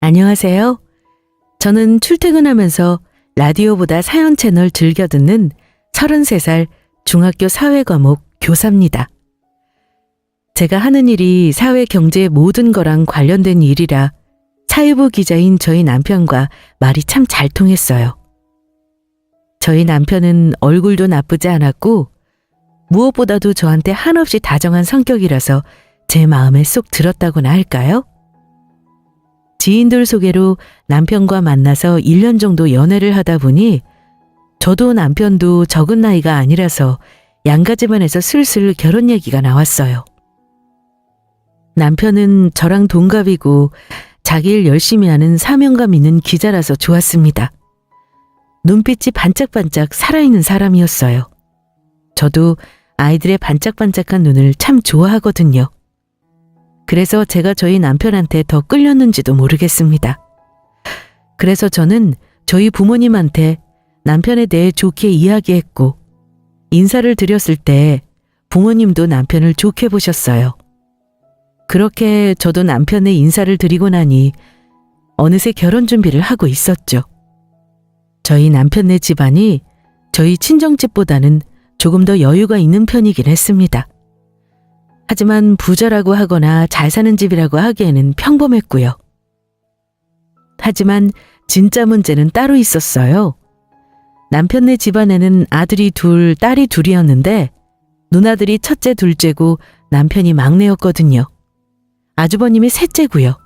안녕하세요. 저는 출퇴근하면서 라디오보다 사연 채널 즐겨 듣는 33살 중학교 사회 과목 교사입니다. 제가 하는 일이 사회 경제 모든 거랑 관련된 일이라 사회부 기자인 저희 남편과 말이 참 잘 통했어요. 저희 남편은 얼굴도 나쁘지 않았고 무엇보다도 저한테 한없이 다정한 성격이라서 제 마음에 쏙 들었다고나 할까요? 지인들 소개로 남편과 만나서 1년 정도 연애를 하다 보니 저도 남편도 적은 나이가 아니라서 양가 집안에서 슬슬 결혼 얘기가 나왔어요. 남편은 저랑 동갑이고 자기 일 열심히 하는 사명감 있는 기자라서 좋았습니다. 눈빛이 반짝반짝 살아있는 사람이었어요. 저도 아이들의 반짝반짝한 눈을 참 좋아하거든요. 그래서 제가 저희 남편한테 더 끌렸는지도 모르겠습니다. 그래서 저는 저희 부모님한테 남편에 대해 좋게 이야기했고 인사를 드렸을 때 부모님도 남편을 좋게 보셨어요. 그렇게 저도 남편의 인사를 드리고 나니 어느새 결혼 준비를 하고 있었죠. 저희 남편네 집안이 저희 친정집보다는 조금 더 여유가 있는 편이긴 했습니다. 하지만 부자라고 하거나 잘 사는 집이라고 하기에는 평범했고요. 하지만 진짜 문제는 따로 있었어요. 남편네 집안에는 아들이 둘, 딸이 둘이었는데 누나들이 첫째, 둘째고 남편이 막내였거든요. 아주버님이 셋째고요.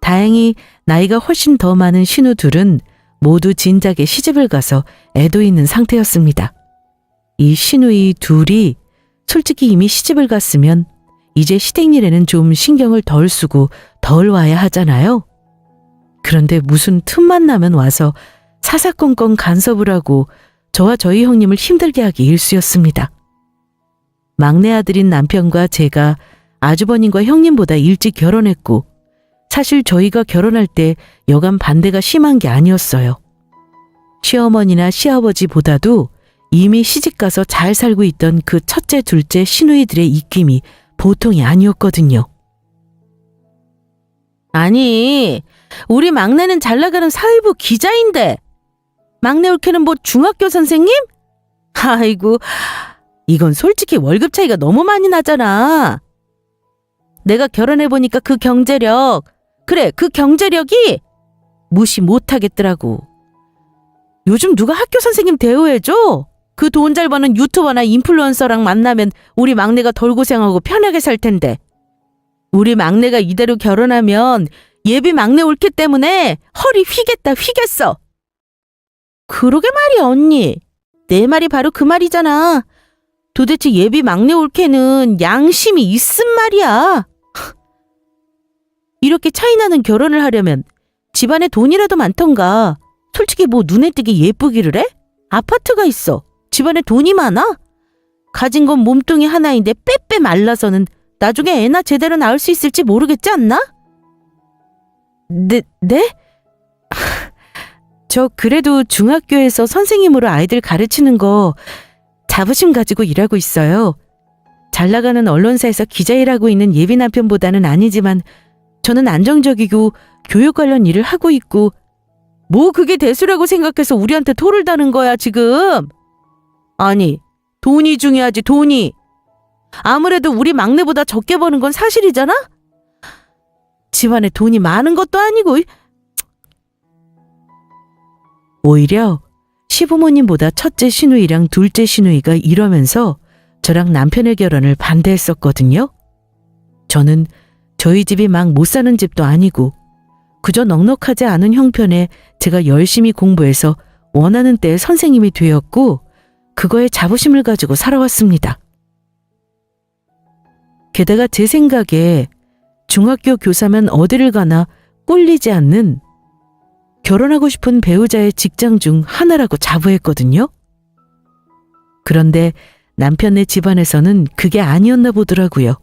다행히 나이가 훨씬 더 많은 신우 둘은 모두 진작에 시집을 가서 애도 있는 상태였습니다. 이 시누이 둘이 솔직히 이미 시집을 갔으면 이제 시댁일에는 좀 신경을 덜 쓰고 덜 와야 하잖아요. 그런데 무슨 틈만 나면 와서 사사건건 간섭을 하고 저와 저희 형님을 힘들게 하기 일쑤였습니다. 막내 아들인 남편과 제가 아주버님과 형님보다 일찍 결혼했고 사실 저희가 결혼할 때 여간 반대가 심한 게 아니었어요. 시어머니나 시아버지보다도 이미 시집가서 잘 살고 있던 그 첫째, 둘째 시누이들의 입김이 보통이 아니었거든요. 아니, 우리 막내는 잘 나가는 사회부 기자인데 막내 올케는 뭐 중학교 선생님? 아이고, 이건 솔직히 월급 차이가 너무 많이 나잖아. 내가 결혼해보니까 그 경제력, 그래, 그 경제력이 무시 못하겠더라고. 요즘 누가 학교 선생님 대우해줘? 그 돈 잘 버는 유튜버나 인플루언서랑 만나면 우리 막내가 덜 고생하고 편하게 살 텐데. 우리 막내가 이대로 결혼하면 예비 막내 올케 때문에 허리 휘겠다 휘겠어. 그러게 말이야 언니. 내 말이 바로 그 말이잖아. 도대체 예비 막내 올케는 양심이 있음 말이야. 이렇게 차이나는 결혼을 하려면 집안에 돈이라도 많던가. 솔직히 뭐 눈에 띄게 예쁘기를 해? 아파트가 있어. 집안에 돈이 많아? 가진 건 몸뚱이 하나인데 빼빼 말라서는 나중에 애나 제대로 낳을 수 있을지 모르겠지 않나? 네? 저 그래도 중학교에서 선생님으로 아이들 가르치는 거 자부심 가지고 일하고 있어요. 잘 나가는 언론사에서 기자 일하고 있는 예비 남편보다는 아니지만 저는 안정적이고 교육 관련 일을 하고 있고 뭐 그게 대수라고 생각해서 우리한테 토를 다는 거야 지금. 아니, 돈이 중요하지 돈이. 아무래도 우리 막내보다 적게 버는 건 사실이잖아? 집안에 돈이 많은 것도 아니고. 오히려 시부모님보다 첫째 시누이랑 둘째 시누이가 이러면서 저랑 남편의 결혼을 반대했었거든요. 저는 저희 집이 막 못 사는 집도 아니고 그저 넉넉하지 않은 형편에 제가 열심히 공부해서 원하는 때에 선생님이 되었고 그거에 자부심을 가지고 살아왔습니다. 게다가 제 생각에 중학교 교사면 어디를 가나 꼴리지 않는 결혼하고 싶은 배우자의 직장 중 하나라고 자부했거든요. 그런데 남편네 집안에서는 그게 아니었나 보더라고요.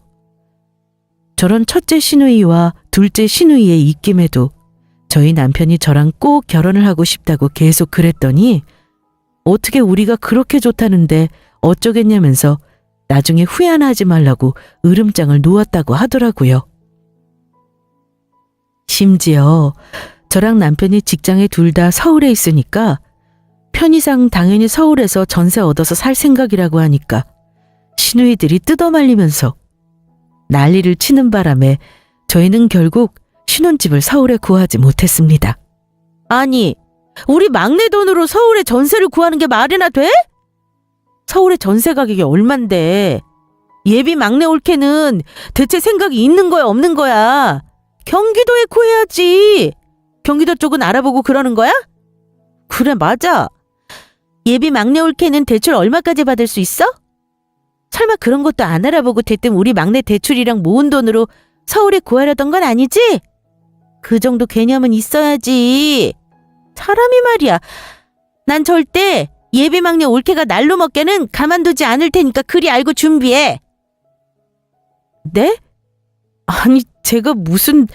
저런 첫째 시누이와 둘째 시누이의 입김에도 저희 남편이 저랑 꼭 결혼을 하고 싶다고 계속 그랬더니 어떻게 우리가 그렇게 좋다는데 어쩌겠냐면서 나중에 후회하나 하지 말라고 으름장을 놓았다고 하더라고요. 심지어 저랑 남편이 직장에 둘 다 서울에 있으니까 편의상 당연히 서울에서 전세 얻어서 살 생각이라고 하니까 시누이들이 뜯어말리면서 난리를 치는 바람에 저희는 결국 신혼집을 서울에 구하지 못했습니다. 아니, 우리 막내 돈으로 서울에 전세를 구하는 게 말이나 돼? 서울의 전세 가격이 얼만데? 예비 막내 올케는 대체 생각이 있는 거야, 없는 거야? 경기도에 구해야지. 경기도 쪽은 알아보고 그러는 거야? 그래, 맞아. 예비 막내 올케는 대출 얼마까지 받을 수 있어? 설마 그런 것도 안 알아보고 대뜸 우리 막내 대출이랑 모은 돈으로 서울에 구하려던 건 아니지? 그 정도 개념은 있어야지. 사람이 말이야. 난 절대 예비 막내 올케가 날로 먹게는 가만두지 않을 테니까 그리 알고 준비해. 네? 아니, 제가 무슨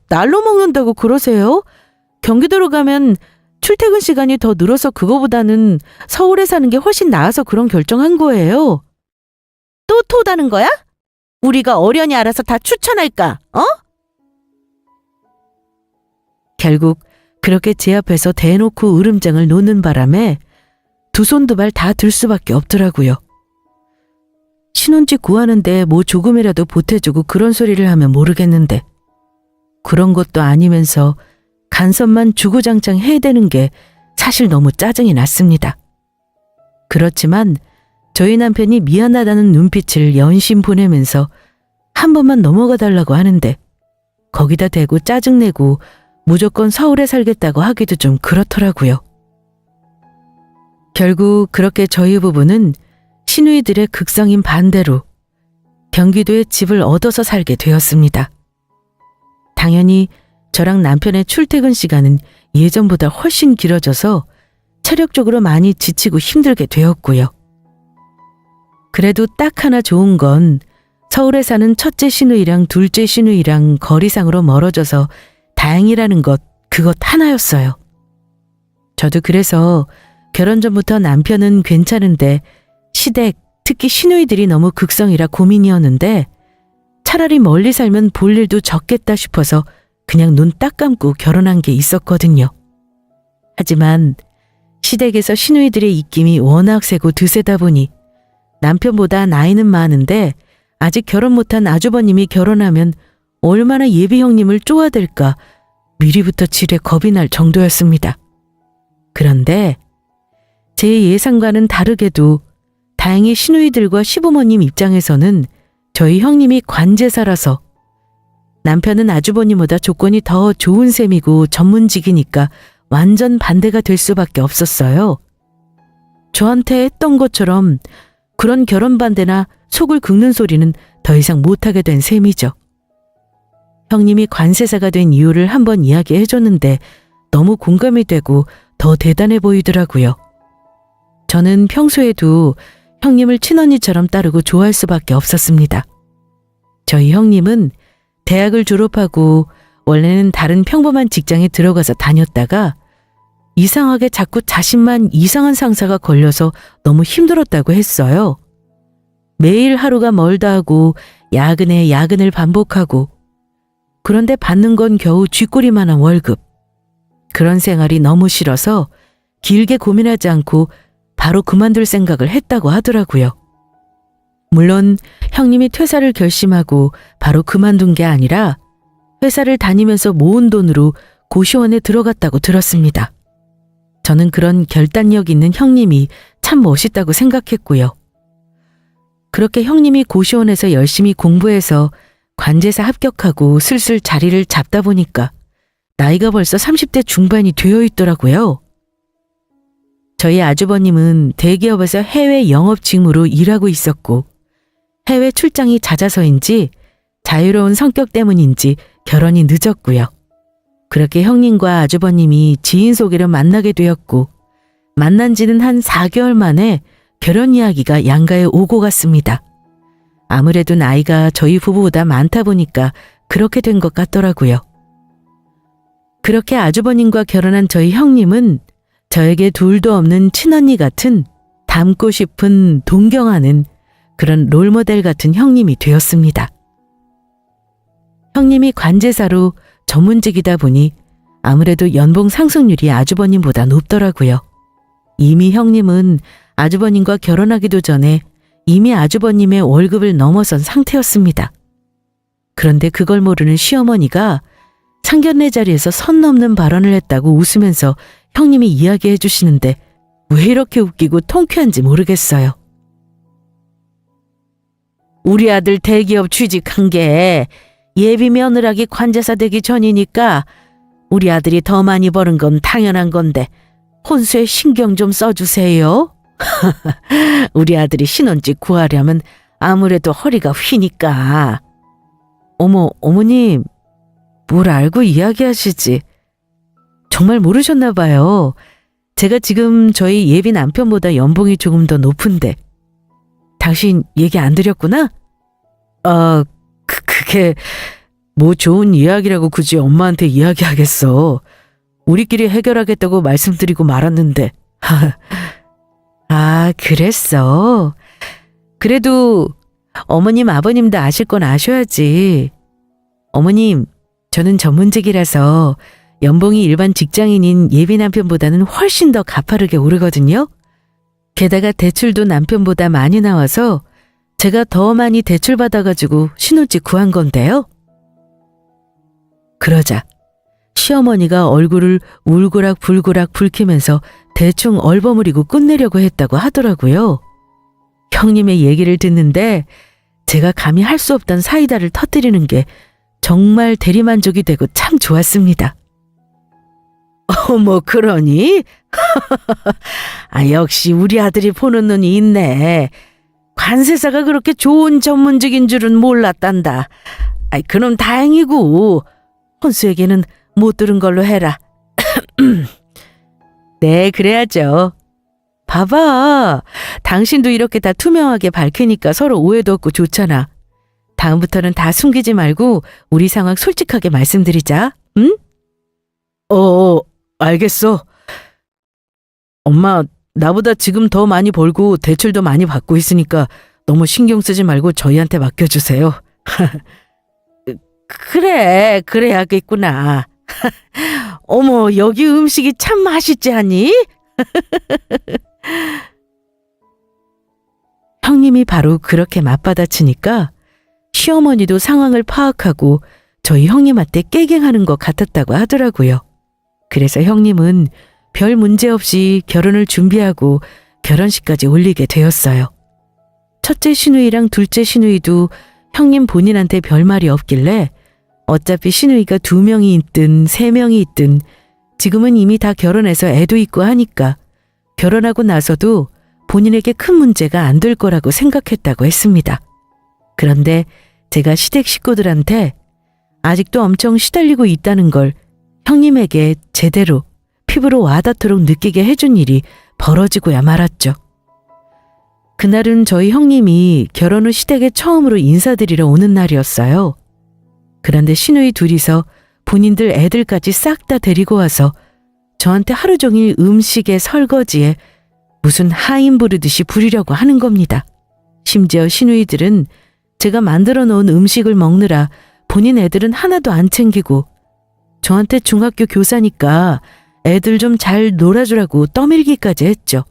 날로 먹는다고 그러세요? 경기도로 가면 출퇴근 시간이 더 늘어서 그거보다는 서울에 사는 게 훨씬 나아서 그런 결정한 거예요. 또 토다는 거야? 우리가 어련히 알아서 다 추천할까? 어? 결국 그렇게 제 앞에서 대놓고 으름장을 놓는 바람에 두 손 두 발 다 들 수밖에 없더라고요. 신혼집 구하는데 뭐 조금이라도 보태주고 그런 소리를 하면 모르겠는데 그런 것도 아니면서 간섭만 주구장창 해야 되는 게 사실 너무 짜증이 났습니다. 그렇지만 저희 남편이 미안하다는 눈빛을 연신 보내면서 한 번만 넘어가 달라고 하는데 거기다 대고 짜증내고 무조건 서울에 살겠다고 하기도 좀 그렇더라고요. 결국 그렇게 저희 부부는 시누이들의 극성인 반대로 경기도에 집을 얻어서 살게 되었습니다. 당연히 저랑 남편의 출퇴근 시간은 예전보다 훨씬 길어져서 체력적으로 많이 지치고 힘들게 되었고요. 그래도 딱 하나 좋은 건 서울에 사는 첫째 시누이랑 둘째 시누이랑 거리상으로 멀어져서 다행이라는 것, 그것 하나였어요. 저도 그래서 결혼 전부터 남편은 괜찮은데 시댁, 특히 시누이들이 너무 극성이라 고민이었는데 차라리 멀리 살면 볼 일도 적겠다 싶어서 그냥 눈 딱 감고 결혼한 게 있었거든요. 하지만 시댁에서 시누이들의 입김이 워낙 세고 드세다 보니 남편보다 나이는 많은데 아직 결혼 못한 아주버님이 결혼하면 얼마나 예비 형님을 쪼아댈까 미리부터 지레 겁이 날 정도였습니다. 그런데 제 예상과는 다르게도 다행히 시누이들과 시부모님 입장에서는 저희 형님이 관제사라서 남편은 아주버님보다 조건이 더 좋은 셈이고 전문직이니까 완전 반대가 될 수밖에 없었어요. 저한테 했던 것처럼 그런 결혼 반대나 속을 긁는 소리는 더 이상 못하게 된 셈이죠. 형님이 관세사가 된 이유를 한번 이야기해 줬는데 너무 공감이 되고 더 대단해 보이더라고요. 저는 평소에도 형님을 친언니처럼 따르고 좋아할 수밖에 없었습니다. 저희 형님은 대학을 졸업하고 원래는 다른 평범한 직장에 들어가서 다녔다가 이상하게 자꾸 자신만 이상한 상사가 걸려서 너무 힘들었다고 했어요. 매일 하루가 멀다 하고 야근에 야근을 반복하고 그런데 받는 건 겨우 쥐꼬리만한 월급. 그런 생활이 너무 싫어서 길게 고민하지 않고 바로 그만둘 생각을 했다고 하더라고요. 물론 형님이 퇴사를 결심하고 바로 그만둔 게 아니라 회사를 다니면서 모은 돈으로 고시원에 들어갔다고 들었습니다. 저는 그런 결단력 있는 형님이 참 멋있다고 생각했고요. 그렇게 형님이 고시원에서 열심히 공부해서 관제사 합격하고 슬슬 자리를 잡다 보니까 나이가 벌써 30대 중반이 되어 있더라고요. 저희 아주버님은 대기업에서 해외 영업 직무로 일하고 있었고 해외 출장이 잦아서인지 자유로운 성격 때문인지 결혼이 늦었고요. 그렇게 형님과 아주버님이 지인 소개로 만나게 되었고 만난 지는 한 4개월 만에 결혼 이야기가 양가에 오고 갔습니다. 아무래도 나이가 저희 부부보다 많다 보니까 그렇게 된 것 같더라고요. 그렇게 아주버님과 결혼한 저희 형님은 저에게 둘도 없는 친언니 같은 닮고 싶은 동경하는 그런 롤모델 같은 형님이 되었습니다. 형님이 관제사로 전문직이다 보니 아무래도 연봉 상승률이 아주버님보다 높더라고요. 이미 형님은 아주버님과 결혼하기도 전에 이미 아주버님의 월급을 넘어선 상태였습니다. 그런데 그걸 모르는 시어머니가 상견례 자리에서 선 넘는 발언을 했다고 웃으면서 형님이 이야기해 주시는데 왜 이렇게 웃기고 통쾌한지 모르겠어요. 우리 아들 대기업 취직한 게 예비 며느라기 관제사 되기 전이니까 우리 아들이 더 많이 버는 건 당연한 건데 혼수에 신경 좀 써주세요. 우리 아들이 신혼집 구하려면 아무래도 허리가 휘니까. 어머, 어머님, 뭘 알고 이야기하시지? 정말 모르셨나 봐요. 제가 지금 저희 예비 남편보다 연봉이 조금 더 높은데. 당신 얘기 안 드렸구나? 그게 뭐 좋은 이야기라고 굳이 엄마한테 이야기하겠어. 우리끼리 해결하겠다고 말씀드리고 말았는데. 아, 그랬어. 그래도 어머님, 아버님도 아실 건 아셔야지. 어머님, 저는 전문직이라서 연봉이 일반 직장인인 예비 남편보다는 훨씬 더 가파르게 오르거든요. 게다가 대출도 남편보다 많이 나와서 제가 더 많이 대출 받아가지고 신혼집 구한 건데요. 그러자 시어머니가 얼굴을 울고락불고락 붉히면서 대충 얼버무리고 끝내려고 했다고 하더라고요. 형님의 얘기를 듣는데 제가 감히 할 수 없던 사이다를 터뜨리는 게 정말 대리만족이 되고 참 좋았습니다. 어머, 그러니? 아, 역시 우리 아들이 보는 눈이 있네. 관세사가 그렇게 좋은 전문직인 줄은 몰랐단다. 아이, 그럼 다행이고 혼수에게는 못 들은 걸로 해라. 네, 그래야죠. 봐봐. 당신도 이렇게 다 투명하게 밝히니까 서로 오해도 없고 좋잖아. 다음부터는 다 숨기지 말고 우리 상황 솔직하게 말씀드리자. 응? 알겠어. 엄마, 나보다 지금 더 많이 벌고 대출도 많이 받고 있으니까 너무 신경 쓰지 말고 저희한테 맡겨주세요. 그래, 그래야겠구나. 어머, 여기 음식이 참 맛있지 않니? 형님이 바로 그렇게 맞받아치니까 시어머니도 상황을 파악하고 저희 형님한테 깨갱하는 것 같았다고 하더라고요. 그래서 형님은 별 문제 없이 결혼을 준비하고 결혼식까지 올리게 되었어요. 첫째 시누이랑 둘째 시누이도 형님 본인한테 별말이 없길래 어차피 시누이가 2명이 있든 3명이 있든 지금은 이미 다 결혼해서 애도 있고 하니까 결혼하고 나서도 본인에게 큰 문제가 안 될 거라고 생각했다고 했습니다. 그런데 제가 시댁 식구들한테 아직도 엄청 시달리고 있다는 걸 형님에게 제대로 피부로 와닿도록 느끼게 해준 일이 벌어지고야 말았죠. 그날은 저희 형님이 결혼 후 시댁에 처음으로 인사드리러 오는 날이었어요. 그런데 시누이 둘이서 본인들 애들까지 싹 다 데리고 와서 저한테 하루 종일 음식에 설거지에 무슨 하인 부르듯이 부리려고 하는 겁니다. 심지어 시누이들은 제가 만들어 놓은 음식을 먹느라 본인 애들은 하나도 안 챙기고 저한테 중학교 교사니까 애들 좀 잘 놀아주라고 떠밀기까지 했죠.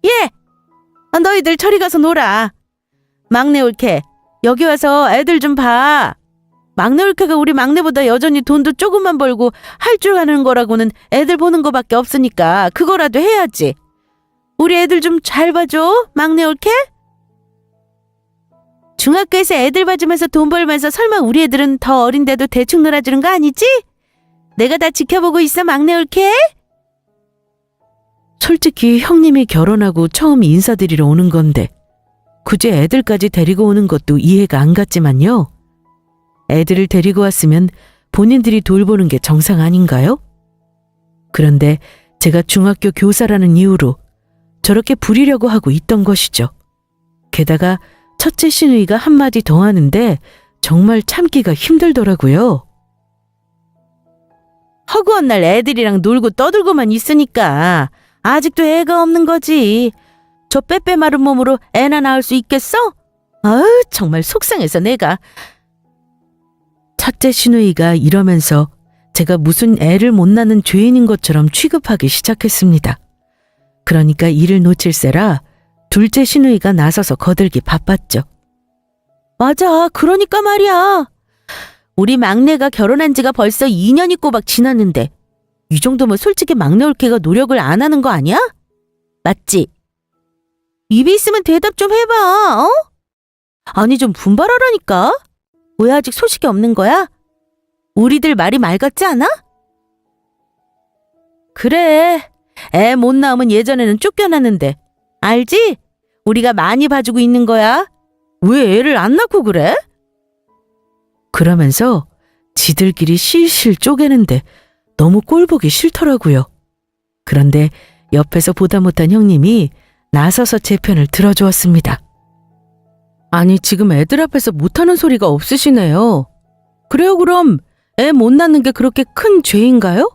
예! 너희들 저리 가서 놀아. 막내 올케, 여기 와서 애들 좀 봐. 막내 올케가 우리 막내보다 여전히 돈도 조금만 벌고 할 줄 아는 거라고는 애들 보는 거밖에 없으니까 그거라도 해야지. 우리 애들 좀 잘 봐줘, 막내 올케. 중학교에서 애들 봐주면서 돈 벌면서 설마 우리 애들은 더 어린데도 대충 놀아주는 거 아니지? 내가 다 지켜보고 있어, 막내 올케. 솔직히 형님이 결혼하고 처음 인사드리러 오는 건데 굳이 애들까지 데리고 오는 것도 이해가 안 갔지만요. 애들을 데리고 왔으면 본인들이 돌보는 게 정상 아닌가요? 그런데 제가 중학교 교사라는 이유로 저렇게 부리려고 하고 있던 것이죠. 게다가 첫째 시누이가 한마디 더 하는데 정말 참기가 힘들더라고요. 허구한 날 애들이랑 놀고 떠들고만 있으니까 아직도 애가 없는 거지. 저 빼빼 마른 몸으로 애나 낳을 수 있겠어? 아유, 정말 속상해서 내가. 첫째 시누이가 이러면서 제가 무슨 애를 못 낳는 죄인인 것처럼 취급하기 시작했습니다. 그러니까 일을 놓칠세라 둘째 시누이가 나서서 거들기 바빴죠. 맞아, 그러니까 말이야. 우리 막내가 결혼한 지가 벌써 2년이 꼬박 지났는데 이 정도면 솔직히 막내 올케가 노력을 안 하는 거 아니야? 맞지? 입이 있으면 대답 좀 해봐, 어? 아니 좀 분발하라니까. 왜 아직 소식이 없는 거야? 우리들 말이 말 같지 않아? 그래, 애 못 낳으면 예전에는 쫓겨났는데 알지? 우리가 많이 봐주고 있는 거야. 왜 애를 안 낳고 그래? 그러면서 지들끼리 실실 쪼개는데 너무 꼴보기 싫더라고요. 그런데 옆에서 보다 못한 형님이 나서서 제 편을 들어주었습니다. 아니 지금 애들 앞에서 못하는 소리가 없으시네요. 그래요 그럼 애 못 낳는 게 그렇게 큰 죄인가요?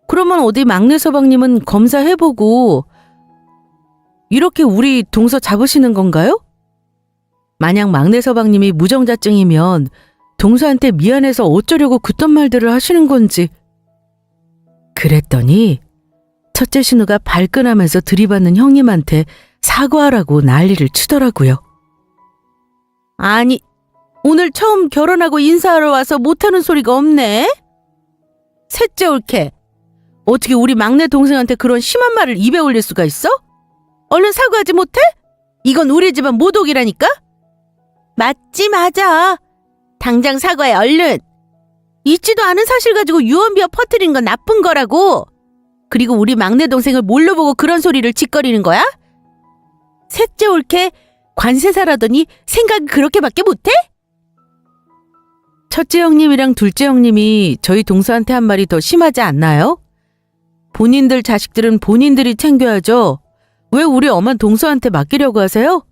그러면 어디 막내 서방님은 검사해보고 이렇게 우리 동서 잡으시는 건가요? 만약 막내 서방님이 무정자증이면 동서한테 미안해서 어쩌려고 그딴 말들을 하시는 건지. 그랬더니 첫째 신우가 발끈하면서 들이받는 형님한테 사과하라고 난리를 치더라고요. 아니, 오늘 처음 결혼하고 인사하러 와서 못하는 소리가 없네? 셋째 올케, 어떻게 우리 막내 동생한테 그런 심한 말을 입에 올릴 수가 있어? 얼른 사과하지 못해? 이건 우리 집안 모독이라니까? 맞지 맞아. 당장 사과해 얼른. 있지도 않은 사실 가지고 유언비어 퍼뜨린 건 나쁜 거라고. 그리고 우리 막내 동생을 뭘로 보고 그런 소리를 짓거리는 거야? 셋째 올케 관세사라더니 생각이 그렇게밖에 못해? 첫째 형님이랑 둘째 형님이 저희 동서한테 한 말이 더 심하지 않나요? 본인들 자식들은 본인들이 챙겨야죠. 왜 우리 엄한 동서한테 맡기려고 하세요?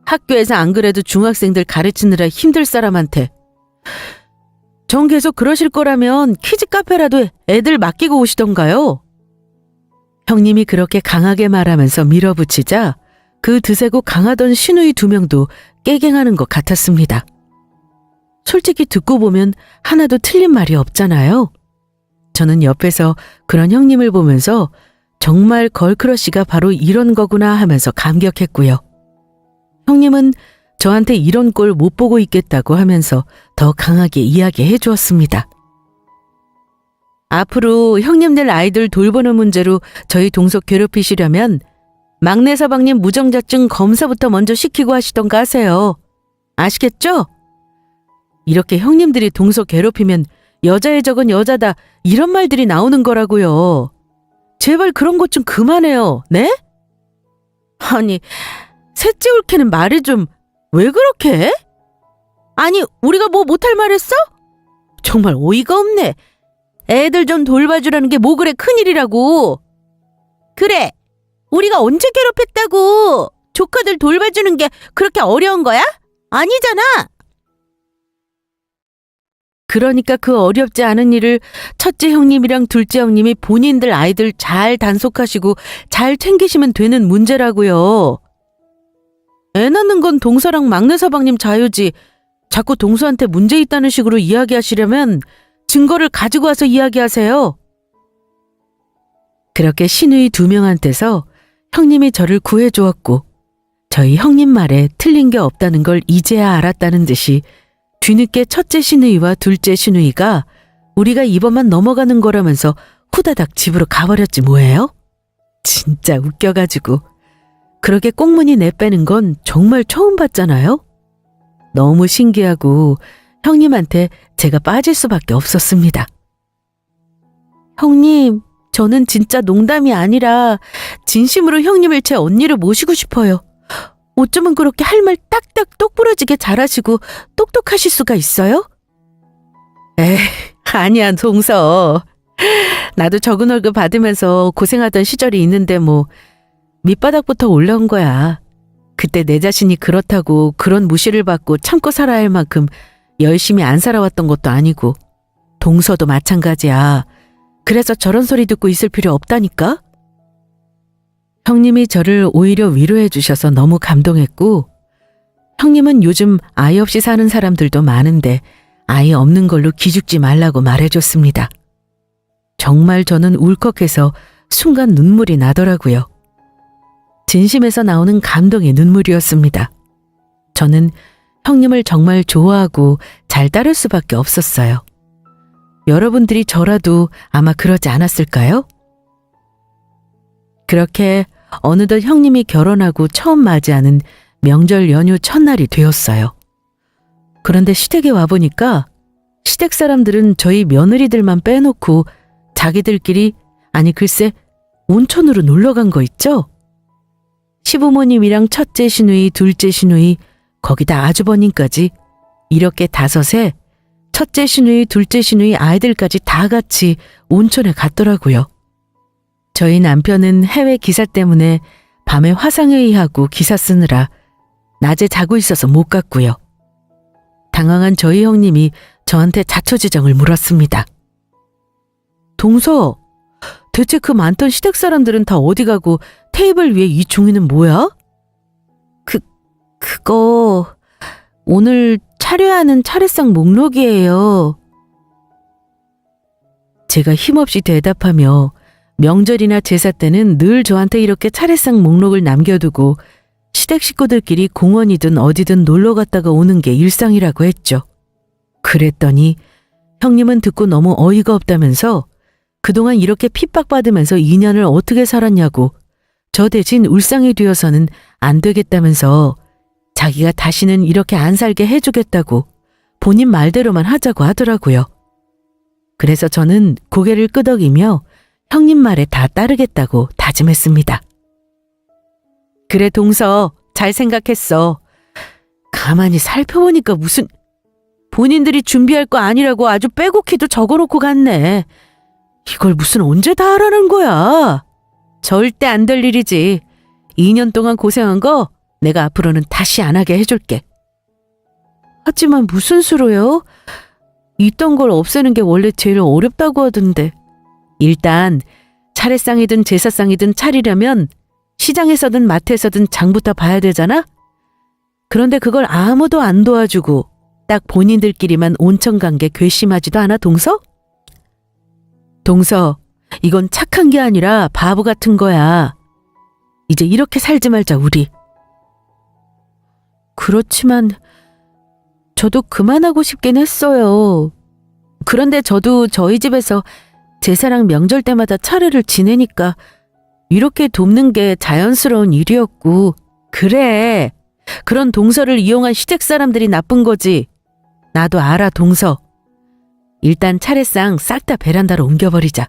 학교에서 안 그래도 중학생들 가르치느라 힘들 사람한테. 전 계속 그러실 거라면 키즈 카페라도 애들 맡기고 오시던가요? 형님이 그렇게 강하게 말하면서 밀어붙이자 그 드세고 강하던 시누이 2명도 깨갱하는 것 같았습니다. 솔직히 듣고 보면 하나도 틀린 말이 없잖아요. 저는 옆에서 그런 형님을 보면서 정말 걸크러쉬가 바로 이런 거구나 하면서 감격했고요. 형님은 저한테 이런 꼴 못 보고 있겠다고 하면서 더 강하게 이야기해 주었습니다. 앞으로 형님들 아이들 돌보는 문제로 저희 동서 괴롭히시려면 막내 서방님 무정자증 검사부터 먼저 시키고 하시던가 하세요. 아시겠죠? 이렇게 형님들이 동서 괴롭히면 여자의 적은 여자다 이런 말들이 나오는 거라고요. 제발 그런 것 좀 그만해요. 네? 아니 셋째 올케는 말이 좀 왜 그렇게 해? 아니 우리가 뭐 못할 말 했어? 정말 어이가 없네. 애들 좀 돌봐주라는 게 뭐 그래 큰일이라고. 그래 우리가 언제 괴롭혔다고. 조카들 돌봐주는 게 그렇게 어려운 거야? 아니잖아. 그러니까 그 어렵지 않은 일을 첫째 형님이랑 둘째 형님이 본인들 아이들 잘 단속하시고 잘 챙기시면 되는 문제라고요. 애 낳는 건 동서랑 막내 서방님 자유지. 자꾸 동서한테 문제 있다는 식으로 이야기하시려면 증거를 가지고 와서 이야기하세요. 그렇게 시누이 2명한테서 형님이 저를 구해주었고 저희 형님 말에 틀린 게 없다는 걸 이제야 알았다는 듯이 뒤늦게 첫째 시누이와 둘째 시누이가 우리가 이번만 넘어가는 거라면서 후다닥 집으로 가버렸지 뭐예요? 진짜 웃겨가지고. 그렇게 꽁무니 내빼는 건 정말 처음 봤잖아요? 너무 신기하고 형님한테 제가 빠질 수밖에 없었습니다. 형님, 저는 진짜 농담이 아니라 진심으로 형님을 제 언니로 모시고 싶어요. 어쩌면 그렇게 할 말 딱딱 똑부러지게 잘하시고 똑똑하실 수가 있어요? 에이, 아니야 동서. 나도 적은 월급 받으면서 고생하던 시절이 있는데 뭐 밑바닥부터 올라온 거야. 그때 내 자신이 그렇다고 그런 무시를 받고 참고 살아야 할 만큼 열심히 안 살아왔던 것도 아니고 동서도 마찬가지야. 그래서 저런 소리 듣고 있을 필요 없다니까? 형님이 저를 오히려 위로해 주셔서 너무 감동했고 형님은 요즘 아이 없이 사는 사람들도 많은데 아이 없는 걸로 기죽지 말라고 말해줬습니다. 정말 저는 울컥해서 순간 눈물이 나더라고요. 진심에서 나오는 감동의 눈물이었습니다. 저는 형님을 정말 좋아하고 잘 따를 수밖에 없었어요. 여러분들이 저라도 아마 그러지 않았을까요? 그렇게 어느덧 형님이 결혼하고 처음 맞이하는 명절 연휴 첫날이 되었어요. 그런데 시댁에 와보니까 시댁 사람들은 저희 며느리들만 빼놓고 자기들끼리, 아니 글쎄 온천으로 놀러 간 거 있죠? 시부모님이랑 첫째 시누이, 둘째 시누이, 거기다 아주버님까지 이렇게 다섯에 첫째 시누이, 둘째 시누이 아이들까지 다 같이 온천에 갔더라고요. 저희 남편은 해외 기사 때문에 밤에 화상회의하고 기사 쓰느라 낮에 자고 있어서 못 갔고요. 당황한 저희 형님이 저한테 자초지정을 물었습니다. 동서, 대체 그 많던 시댁 사람들은 다 어디 가고 테이블 위에 이 종이는 뭐야? 그거 오늘 차려야 하는 차례상 목록이에요. 제가 힘없이 대답하며 명절이나 제사 때는 늘 저한테 이렇게 차례상 목록을 남겨두고 시댁 식구들끼리 공원이든 어디든 놀러 갔다가 오는 게 일상이라고 했죠. 그랬더니 형님은 듣고 너무 어이가 없다면서 그동안 이렇게 핍박받으면서 2년을 어떻게 살았냐고 저 대신 울상이 되어서는 안 되겠다면서 자기가 다시는 이렇게 안 살게 해주겠다고 본인 말대로만 하자고 하더라고요. 그래서 저는 고개를 끄덕이며 형님 말에 다 따르겠다고 다짐했습니다. 그래 동서, 잘 생각했어. 가만히 살펴보니까 무슨 본인들이 준비할 거 아니라고 아주 빼곡히도 적어놓고 갔네. 이걸 무슨 언제 다 하라는 거야. 절대 안 될 일이지. 2년 동안 고생한 거 내가 앞으로는 다시 안 하게 해줄게. 하지만 무슨 수로요? 있던 걸 없애는 게 원래 제일 어렵다고 하던데. 일단 차례상이든 제사상이든 차리려면 시장에서든 마트에서든 장부터 봐야 되잖아? 그런데 그걸 아무도 안 도와주고 딱 본인들끼리만 온천 간 게 괘씸하지도 않아, 동서? 동서, 이건 착한 게 아니라 바보 같은 거야. 이제 이렇게 살지 말자, 우리. 그렇지만 저도 그만하고 싶긴 했어요. 그런데 저도 저희 집에서 제사랑 명절 때마다 차례를 지내니까 이렇게 돕는 게 자연스러운 일이었고. 그래, 그런 동서를 이용한 시댁 사람들이 나쁜 거지. 나도 알아, 동서. 일단 차례상 싹 다 베란다로 옮겨버리자.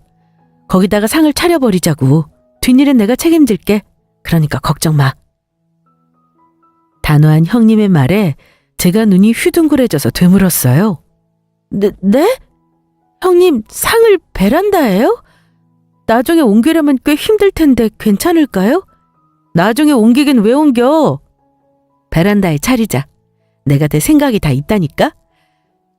거기다가 상을 차려버리자고. 뒷일은 내가 책임질게. 그러니까 걱정 마. 단호한 형님의 말에 제가 눈이 휘둥그레져서 되물었어요. 네? 형님, 상을 베란다에요? 나중에 옮기려면 꽤 힘들 텐데 괜찮을까요? 나중에 옮기긴 왜 옮겨? 베란다에 차리자. 내가 내 생각이 다 있다니까?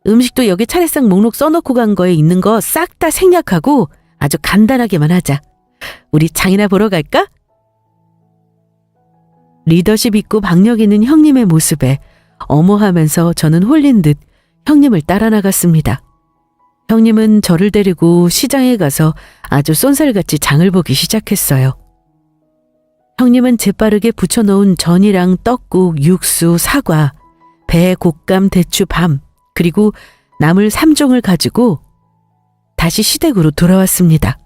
음식도 여기 차례상 목록 써놓고 간 거에 있는 거 싹 다 생략하고 아주 간단하게만 하자. 우리 장이나 보러 갈까? 리더십 있고 박력 있는 형님의 모습에 어머하면서 저는 홀린 듯 형님을 따라 나갔습니다. 형님은 저를 데리고 시장에 가서 아주 쏜살같이 장을 보기 시작했어요. 형님은 재빠르게 부쳐놓은 전이랑 떡국, 육수, 사과, 배, 곶감, 대추, 밤, 그리고 나물 3종을 가지고 다시 시댁으로 돌아왔습니다.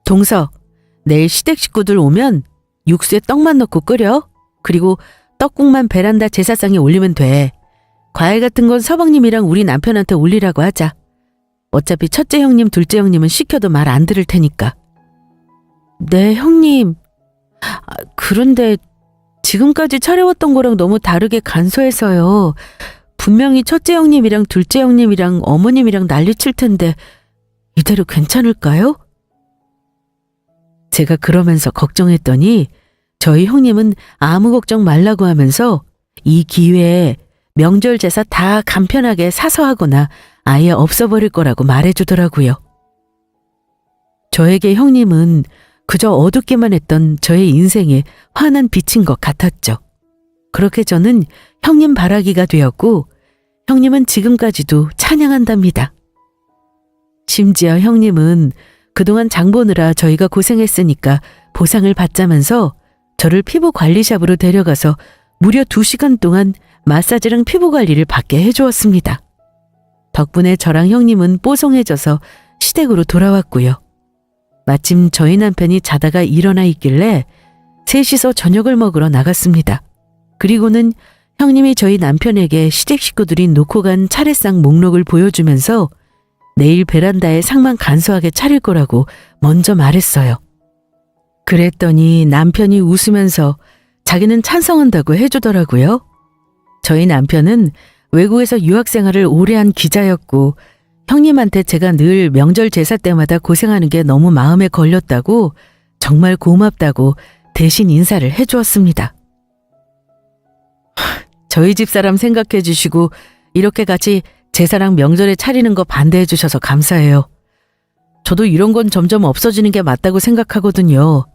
동서, 내일 시댁 식구들 오면 육수에 떡만 넣고 끓여. 그리고 떡국만 베란다 제사상에 올리면 돼. 과일 같은 건 서방님이랑 우리 남편한테 올리라고 하자. 어차피 첫째 형님, 둘째 형님은 시켜도 말 안 들을 테니까. 네, 형님. 그런데 지금까지 차려왔던 거랑 너무 다르게 간소해서요. 분명히 첫째 형님이랑 둘째 형님이랑 어머님이랑 난리칠 텐데 이대로 괜찮을까요? 제가 그러면서 걱정했더니 저희 형님은 아무 걱정 말라고 하면서 이 기회에 명절 제사 다 간편하게 사서 하거나 아예 없어버릴 거라고 말해주더라고요. 저에게 형님은 그저 어둡기만 했던 저의 인생에 환한 빛인 것 같았죠. 그렇게 저는 형님 바라기가 되었고 형님은 지금까지도 찬양한답니다. 심지어 형님은 그동안 장 보느라 저희가 고생했으니까 보상을 받자면서 저를 피부 관리샵으로 데려가서 무려 2시간 동안 마사지랑 피부 관리를 받게 해주었습니다. 덕분에 저랑 형님은 뽀송해져서 시댁으로 돌아왔고요. 마침 저희 남편이 자다가 일어나 있길래 셋이서 저녁을 먹으러 나갔습니다. 그리고는 형님이 저희 남편에게 시댁 식구들이 놓고 간 차례상 목록을 보여주면서 내일 베란다에 상만 간소하게 차릴 거라고 먼저 말했어요. 그랬더니 남편이 웃으면서 자기는 찬성한다고 해주더라고요. 저희 남편은 외국에서 유학생활을 오래 한 기자였고 형님한테 제가 늘 명절 제사 때마다 고생하는 게 너무 마음에 걸렸다고 정말 고맙다고 대신 인사를 해주었습니다. 저희 집사람 생각해 주시고 이렇게 같이 제사랑 명절에 차리는 거 반대해 주셔서 감사해요. 저도 이런 건 점점 없어지는 게 맞다고 생각하거든요.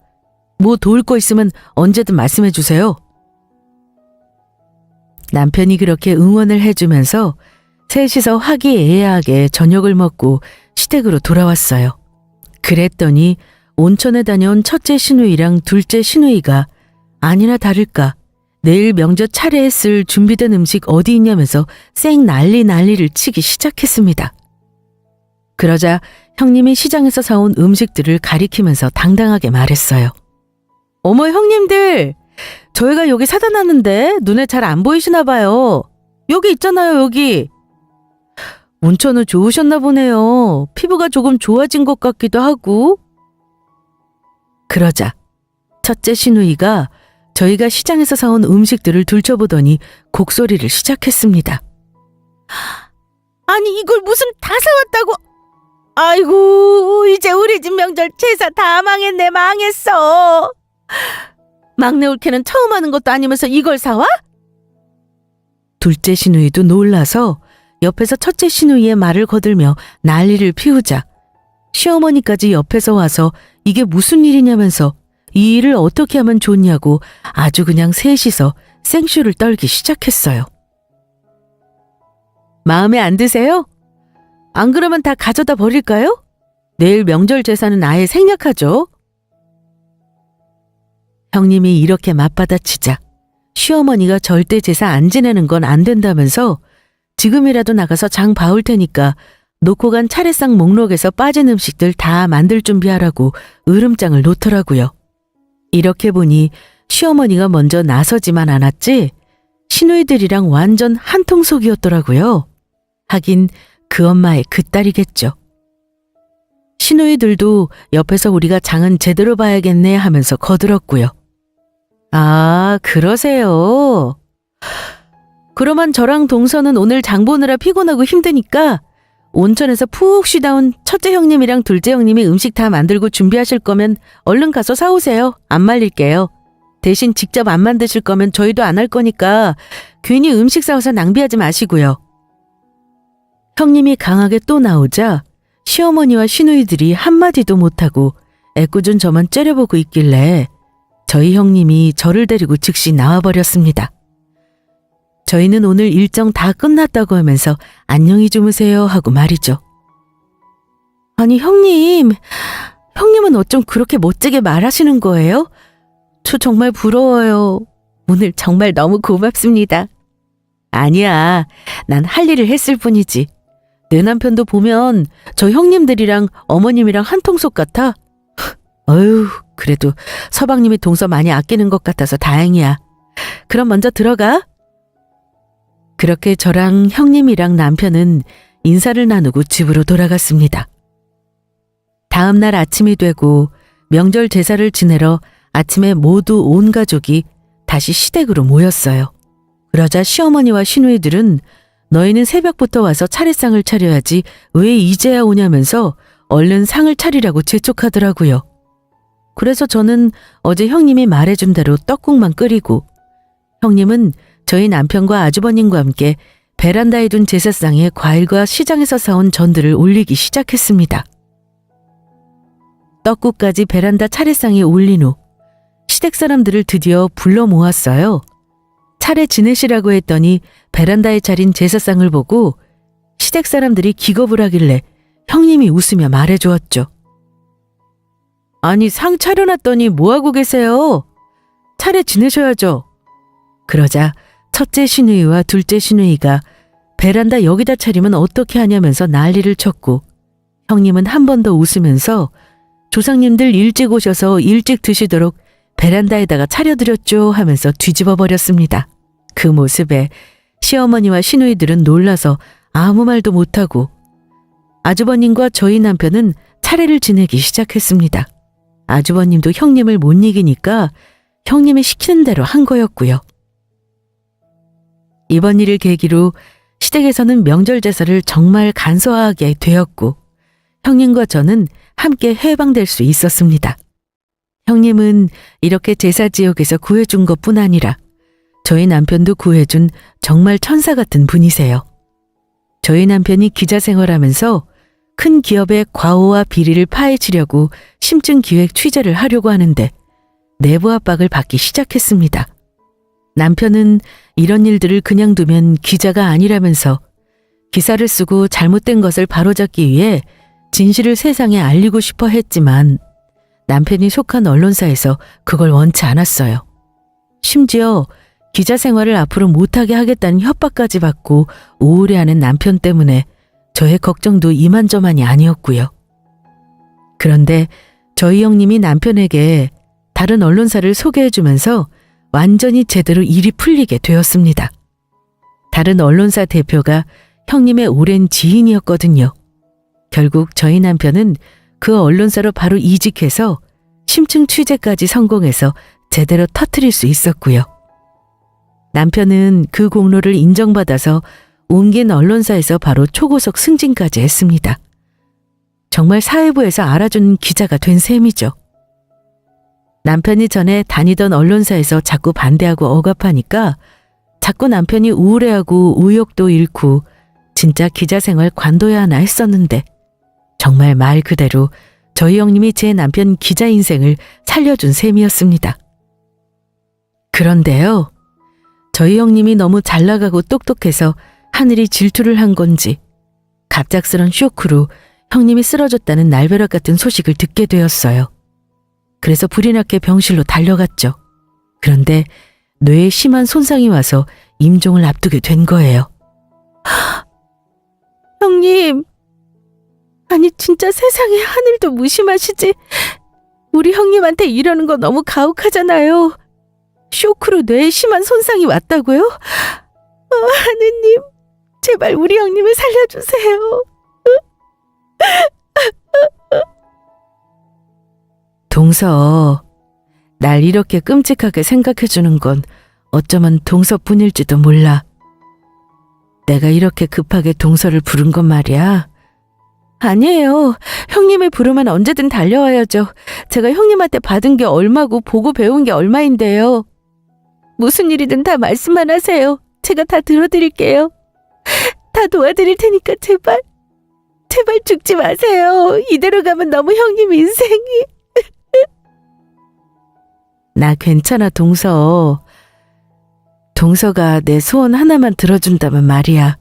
뭐 도울 거 있으면 언제든 말씀해 주세요. 남편이 그렇게 응원을 해주면서 셋이서 화기애애하게 저녁을 먹고 시댁으로 돌아왔어요. 그랬더니 온천에 다녀온 첫째 시누이랑 둘째 시누이가 아니나 다를까 내일 명절 차례에 쓸 준비된 음식 어디 있냐면서 쌩 난리를 치기 시작했습니다. 그러자 형님이 시장에서 사온 음식들을 가리키면서 당당하게 말했어요. 어머 형님들, 저희가 여기 사다 놨는데 눈에 잘 안 보이시나 봐요. 여기 있잖아요, 여기. 온천은 좋으셨나 보네요. 피부가 조금 좋아진 것 같기도 하고. 그러자 첫째 시누이가 저희가 시장에서 사온 음식들을 둘쳐보더니 곡소리를 시작했습니다. 아니 이걸 무슨 다 사왔다고? 아이고 이제 우리 집 명절 제사 다 망했네. 망했어. 막내 올케는 처음 하는 것도 아니면서 이걸 사와? 둘째 시누이도 놀라서 옆에서 첫째 시누이의 말을 거들며 난리를 피우자 시어머니까지 옆에서 와서 이게 무슨 일이냐면서 이 일을 어떻게 하면 좋냐고 아주 그냥 셋이서 생쇼를 떨기 시작했어요. 마음에 안 드세요? 안 그러면 다 가져다 버릴까요? 내일 명절 제사는 아예 생략하죠. 형님이 이렇게 맞받아치자 시어머니가 절대 제사 안 지내는 건 안 된다면서 지금이라도 나가서 장 봐올 테니까 놓고 간 차례상 목록에서 빠진 음식들 다 만들 준비하라고 으름장을 놓더라고요. 이렇게 보니 시어머니가 먼저 나서지만 않았지 시누이들이랑 완전 한통속이었더라고요. 하긴 그 엄마의 그 딸이겠죠. 시누이들도 옆에서 우리가 장은 제대로 봐야겠네 하면서 거들었고요. 아, 그러세요. 그러면 저랑 동서는 오늘 장 보느라 피곤하고 힘드니까 온천에서 푹 쉬다 온 첫째 형님이랑 둘째 형님이 음식 다 만들고 준비하실 거면 얼른 가서 사오세요. 안 말릴게요. 대신 직접 안 만드실 거면 저희도 안 할 거니까 괜히 음식 사와서 낭비하지 마시고요. 형님이 강하게 또 나오자 시어머니와 시누이들이 한마디도 못하고 애꿎은 저만 째려보고 있길래 저희 형님이 저를 데리고 즉시 나와버렸습니다. 저희는 오늘 일정 다 끝났다고 하면서 안녕히 주무세요 하고 말이죠. 아니 형님은 어쩜 그렇게 멋지게 말하시는 거예요? 저 정말 부러워요. 오늘 정말 너무 고맙습니다. 아니야, 난 할 일을 했을 뿐이지. 내 남편도 보면 저 형님들이랑 어머님이랑 한통속 같아. 어휴, 그래도 서방님이 동서 많이 아끼는 것 같아서 다행이야. 그럼 먼저 들어가. 그렇게 저랑 형님이랑 남편은 인사를 나누고 집으로 돌아갔습니다. 다음 날 아침이 되고 명절 제사를 지내러 아침에 모두 온 가족이 다시 시댁으로 모였어요. 그러자 시어머니와 시누이들은 너희는 새벽부터 와서 차례상을 차려야지 왜 이제야 오냐면서 얼른 상을 차리라고 재촉하더라고요. 그래서 저는 어제 형님이 말해준 대로 떡국만 끓이고 형님은 저희 남편과 아주버님과 함께 베란다에 둔 제사상에 과일과 시장에서 사온 전들을 올리기 시작했습니다. 떡국까지 베란다 차례상에 올린 후 시댁 사람들을 드디어 불러 모았어요. 차례 지내시라고 했더니 베란다에 차린 제사상을 보고 시댁 사람들이 기겁을 하길래 형님이 웃으며 말해주었죠. 아니, 상 차려놨더니 뭐하고 계세요? 차례 지내셔야죠. 그러자 첫째 시누이와 둘째 시누이가 베란다 여기다 차리면 어떻게 하냐면서 난리를 쳤고, 형님은 한 번 더 웃으면서 조상님들 일찍 오셔서 일찍 드시도록 베란다에다가 차려드렸죠 하면서 뒤집어 버렸습니다. 그 모습에 시어머니와 시누이들은 놀라서 아무 말도 못하고 아주버님과 저희 남편은 차례를 지내기 시작했습니다. 아주버님도 형님을 못 이기니까 형님이 시키는 대로 한 거였고요. 이번 일을 계기로 시댁에서는 명절 제사를 정말 간소화하게 되었고 형님과 저는 함께 해방될 수 있었습니다. 형님은 이렇게 제사 지옥에서 구해준 것뿐 아니라 저희 남편도 구해준 정말 천사 같은 분이세요. 저희 남편이 기자 생활하면서 큰 기업의 과오와 비리를 파헤치려고 심층기획 취재를 하려고 하는데 내부 압박을 받기 시작했습니다. 남편은 이런 일들을 그냥 두면 기자가 아니라면서 기사를 쓰고 잘못된 것을 바로잡기 위해 진실을 세상에 알리고 싶어 했지만 남편이 속한 언론사에서 그걸 원치 않았어요. 심지어 기자 생활을 앞으로 못하게 하겠다는 협박까지 받고 우울해하는 남편 때문에 저의 걱정도 이만저만이 아니었고요. 그런데 저희 형님이 남편에게 다른 언론사를 소개해주면서 완전히 제대로 일이 풀리게 되었습니다. 다른 언론사 대표가 형님의 오랜 지인이었거든요. 결국 저희 남편은 그 언론사로 바로 이직해서 심층 취재까지 성공해서 제대로 터뜨릴 수 있었고요. 남편은 그 공로를 인정받아서 옮긴 언론사에서 바로 초고속 승진까지 했습니다. 정말 사회부에서 알아주는 기자가 된 셈이죠. 남편이 전에 다니던 언론사에서 자꾸 반대하고 억압하니까 자꾸 남편이 우울해하고 의욕도 잃고 진짜 기자 생활 관둬야 하나 했었는데 정말 말 그대로 저희 형님이 제 남편 기자 인생을 살려준 셈이었습니다. 그런데요, 저희 형님이 너무 잘 나가고 똑똑해서 하늘이 질투를 한 건지 갑작스런 쇼크로 형님이 쓰러졌다는 날벼락 같은 소식을 듣게 되었어요. 그래서 불이 나게 병실로 달려갔죠. 그런데 뇌에 심한 손상이 와서 임종을 앞두게 된 거예요. 형님, 아니 진짜 세상에 하늘도 무심하시지. 우리 형님한테 이러는 거 너무 가혹하잖아요. 쇼크로 뇌에 심한 손상이 왔다고요? 하느님, 제발 우리 형님을 살려주세요. 동서, 날 이렇게 끔찍하게 생각해주는 건 어쩌면 동서뿐일지도 몰라. 내가 이렇게 급하게 동서를 부른 건 말이야. 아니에요. 형님을 부르면 언제든 달려와야죠. 제가 형님한테 받은 게 얼마고 보고 배운 게 얼마인데요. 무슨 일이든 다 말씀만 하세요. 제가 다 들어드릴게요. 다 도와드릴 테니까 제발 죽지 마세요. 이대로 가면 너무 형님 인생이. 나 괜찮아, 동서. 동서가 내 소원 하나만 들어준다면 말이야.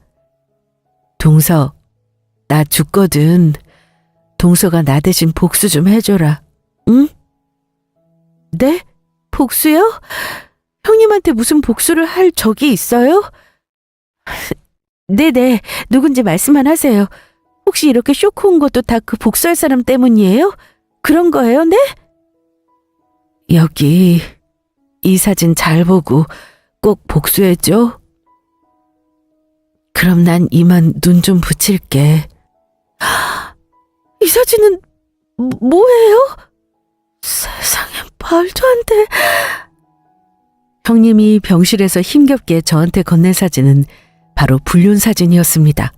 동서, 나 죽거든. 동서가 나 대신 복수 좀 해줘라. 응? 네? 복수요? 형님한테 무슨 복수를 할 적이 있어요? 네네, 누군지 말씀만 하세요. 혹시 이렇게 쇼크 온 것도 다 그 복수할 사람 때문이에요? 그런 거예요, 네? 여기 이 사진 잘 보고 꼭 복수해줘. 그럼 난 이만 눈 좀 붙일게. 이 사진은 뭐예요? 세상에, 말도 안 돼. 형님이 병실에서 힘겹게 저한테 건넨 사진은 바로 불륜 사진이었습니다.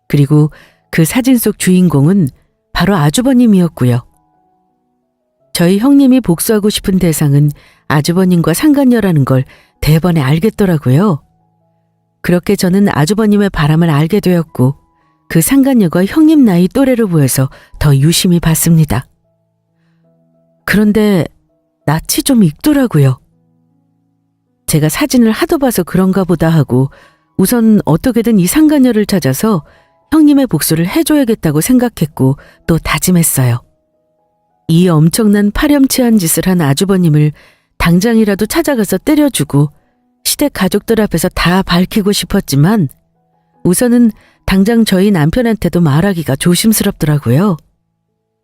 그리고 그 사진 속 주인공은 바로 아주버님이었고요. 저희 형님이 복수하고 싶은 대상은 아주버님과 상간녀라는 걸 대번에 알겠더라고요. 그렇게 저는 아주버님의 바람을 알게 되었고 그 상간녀가 형님 나이 또래로 보여서 더 유심히 봤습니다. 그런데 낯이 좀 익더라고요. 제가 사진을 하도 봐서 그런가 보다 하고 우선 어떻게든 이 상간녀를 찾아서 형님의 복수를 해줘야겠다고 생각했고 또 다짐했어요. 이 엄청난 파렴치한 짓을 한 아주버님을 당장이라도 찾아가서 때려주고 시댁 가족들 앞에서 다 밝히고 싶었지만 우선은 당장 저희 남편한테도 말하기가 조심스럽더라고요.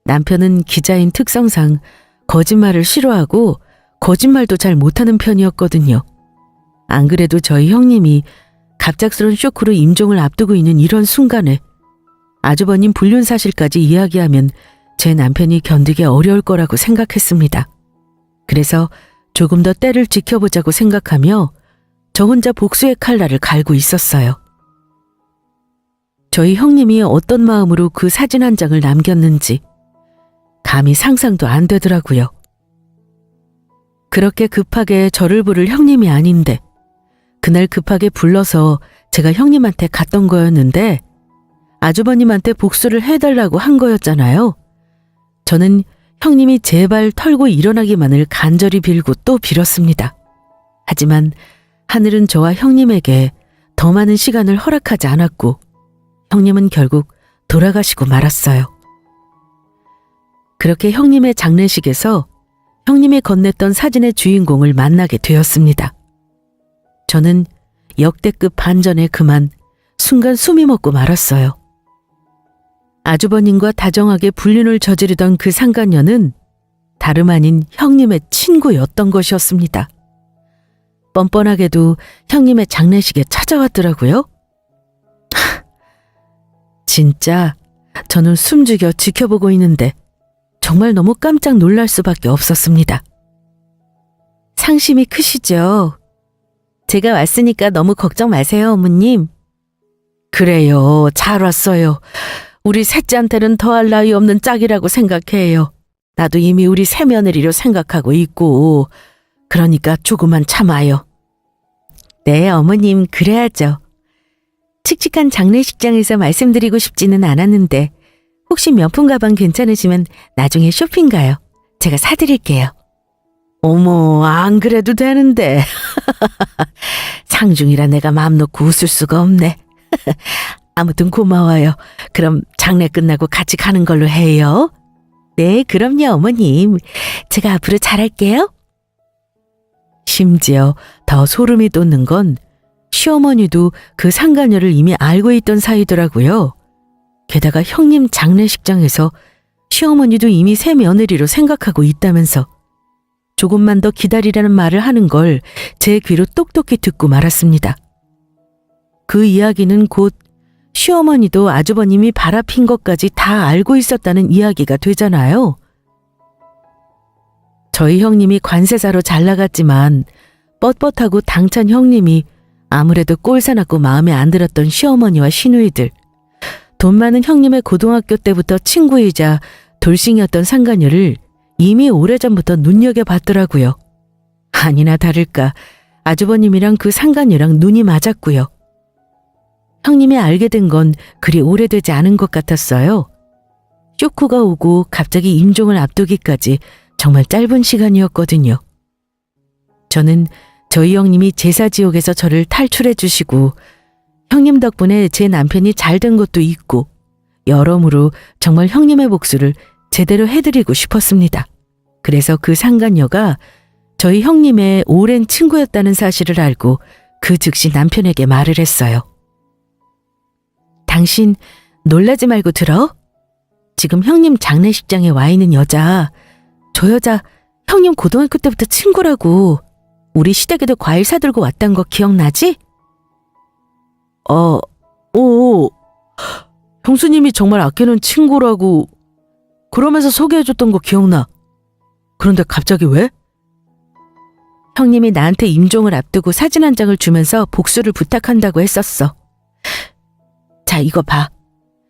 남편은 기자인 특성상 거짓말을 싫어하고 거짓말도 잘 못하는 편이었거든요. 안 그래도 저희 형님이 갑작스런 쇼크로 임종을 앞두고 있는 이런 순간에 아주버님 불륜 사실까지 이야기하면 제 남편이 견디기 어려울 거라고 생각했습니다. 그래서 조금 더 때를 지켜보자고 생각하며 저 혼자 복수의 칼날을 갈고 있었어요. 저희 형님이 어떤 마음으로 그 사진 한 장을 남겼는지 감히 상상도 안 되더라고요. 그렇게 급하게 저를 부를 형님이 아닌데 그날 급하게 불러서 제가 형님한테 갔던 거였는데 아주버님한테 복수를 해달라고 한 거였잖아요. 저는 형님이 제발 털고 일어나기만을 간절히 빌고 또 빌었습니다. 하지만 하늘은 저와 형님에게 더 많은 시간을 허락하지 않았고 형님은 결국 돌아가시고 말았어요. 그렇게 형님의 장례식에서 형님이 건넸던 사진의 주인공을 만나게 되었습니다. 저는 역대급 반전에 그만 순간 숨이 멎고 말았어요. 아주버님과 다정하게 불륜을 저지르던 그 상간녀는 다름 아닌 형님의 친구였던 것이었습니다. 뻔뻔하게도 형님의 장례식에 찾아왔더라고요. 진짜 저는 숨죽여 지켜보고 있는데 정말 너무 깜짝 놀랄 수밖에 없었습니다. 상심이 크시죠? 제가 왔으니까 너무 걱정 마세요, 어머님. 그래요, 잘 왔어요. 우리 셋째한테는 더할 나위 없는 짝이라고 생각해요. 나도 이미 우리 새며느리로 생각하고 있고, 그러니까 조금만 참아요. 네, 어머님, 그래야죠. 칙칙한 장례식장에서 말씀드리고 싶지는 않았는데 혹시 명품 가방 괜찮으시면 나중에 쇼핑 가요. 제가 사드릴게요. 어머, 안 그래도 되는데. 상중이라 내가 마음 놓고 웃을 수가 없네. 아무튼 고마워요. 그럼 장례 끝나고 같이 가는 걸로 해요. 네, 그럼요, 어머님. 제가 앞으로 잘할게요. 심지어 더 소름이 돋는 건 시어머니도 그 상간녀를 이미 알고 있던 사이더라고요. 게다가 형님 장례식장에서 시어머니도 이미 새 며느리로 생각하고 있다면서 조금만 더 기다리라는 말을 하는 걸 제 귀로 똑똑히 듣고 말았습니다. 그 이야기는 곧 시어머니도 아주버님이 바라핀 것까지 다 알고 있었다는 이야기가 되잖아요. 저희 형님이 관세사로 잘 나갔지만 뻣뻣하고 당찬 형님이 아무래도 꼴사납고 마음에 안 들었던 시어머니와 시누이들, 돈 많은 형님의 고등학교 때부터 친구이자 돌싱이었던 상간녀를 이미 오래전부터 눈여겨봤더라고요. 아니나 다를까 아주버님이랑 그 상간녀랑 눈이 맞았고요. 형님이 알게 된 건 그리 오래되지 않은 것 같았어요. 쇼크가 오고 갑자기 임종을 앞두기까지 정말 짧은 시간이었거든요. 저는 저희 형님이 제사지옥에서 저를 탈출해 주시고 형님 덕분에 제 남편이 잘 된 것도 있고 여러모로 정말 형님의 복수를 제대로 해드리고 싶었습니다. 그래서 그 상간녀가 저희 형님의 오랜 친구였다는 사실을 알고 그 즉시 남편에게 말을 했어요. 당신 놀라지 말고 들어? 지금 형님 장례식장에 와 있는 여자, 저 여자 형님 고등학교 때부터 친구라고. 우리 시댁에도 과일 사들고 왔단 거 기억나지? 오, 형수님이 정말 아끼는 친구라고 그러면서 소개해줬던 거 기억나. 그런데 갑자기 왜? 형님이 나한테 임종을 앞두고 사진 한 장을 주면서 복수를 부탁한다고 했었어. 자, 이거 봐.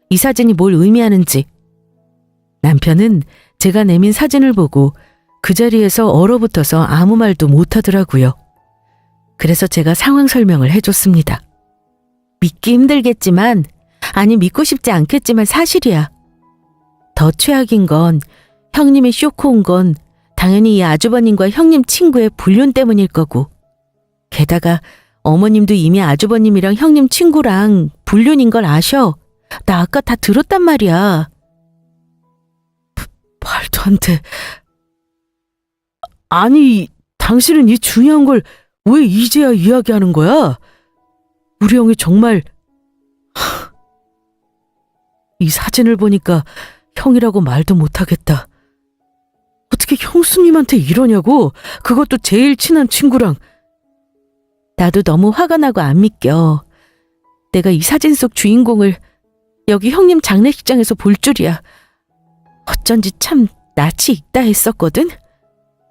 이 사진이 뭘 의미하는지. 남편은 제가 내민 사진을 보고 그 자리에서 얼어붙어서 아무 말도 못하더라고요. 그래서 제가 상황 설명을 해줬습니다. 믿기 힘들겠지만, 아니 믿고 싶지 않겠지만 사실이야. 더 최악인 건 형님이 쇼크 온 건 당연히 이 아주버님과 형님 친구의 불륜 때문일 거고 게다가 어머님도 이미 아주버님이랑 형님 친구랑 불륜인 걸 아셔. 나 아까 다 들었단 말이야. 말도 안 돼. 아니, 당신은 이 중요한 걸 왜 이제야 이야기하는 거야? 우리 형이 정말... 이 사진을 보니까 형이라고 말도 못하겠다. 어떻게 형수님한테 이러냐고? 그것도 제일 친한 친구랑. 나도 너무 화가 나고 안 믿겨. 내가 이 사진 속 주인공을 여기 형님 장례식장에서 볼 줄이야. 어쩐지 참 낯이 익다 했었거든?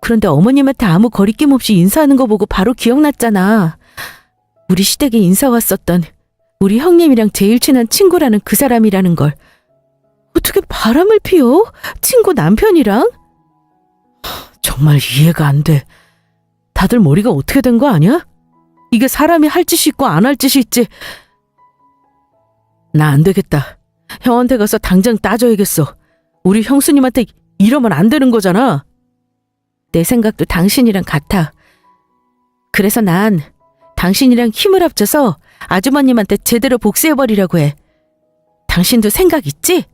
그런데 어머님한테 아무 거리낌 없이 인사하는 거 보고 바로 기억났잖아. 우리 시댁에 인사 왔었던 우리 형님이랑 제일 친한 친구라는 그 사람이라는 걸. 어떻게 바람을 피워? 친구 남편이랑? 정말 이해가 안 돼. 다들 머리가 어떻게 된 거 아니야? 이게 사람이 할 짓이 있고 안 할 짓이 있지. 나 안 되겠다. 형한테 가서 당장 따져야겠어. 우리 형수님한테 이러면 안 되는 거잖아. 내 생각도 당신이랑 같아. 그래서 난 당신이랑 힘을 합쳐서 아주머님한테 제대로 복수해버리려고 해. 당신도 생각 있지?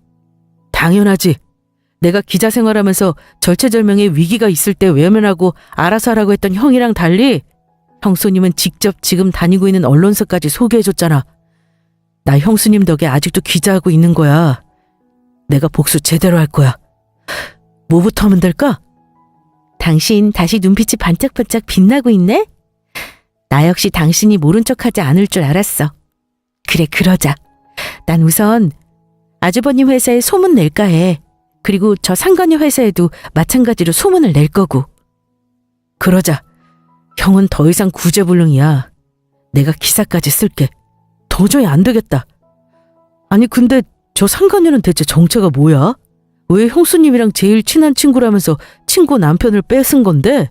당연하지. 내가 기자 생활하면서 절체절명의 위기가 있을 때 외면하고 알아서 하라고 했던 형이랑 달리 형수님은 직접 지금 다니고 있는 언론사까지 소개해줬잖아. 나 형수님 덕에 아직도 기자하고 있는 거야. 내가 복수 제대로 할 거야. 뭐부터 하면 될까? 당신 다시 눈빛이 반짝반짝 빛나고 있네? 나 역시 당신이 모른 척하지 않을 줄 알았어. 그래, 그러자. 난 우선 아주버님 회사에 소문 낼까 해. 그리고 저 상간녀 회사에도 마찬가지로 소문을 낼 거고. 그러자. 형은 더 이상 구제불능이야. 내가 기사까지 쓸게. 도저히 안 되겠다. 아니 근데 저 상간녀는 대체 정체가 뭐야? 왜 형수님이랑 제일 친한 친구라면서 친구 남편을 뺏은 건데?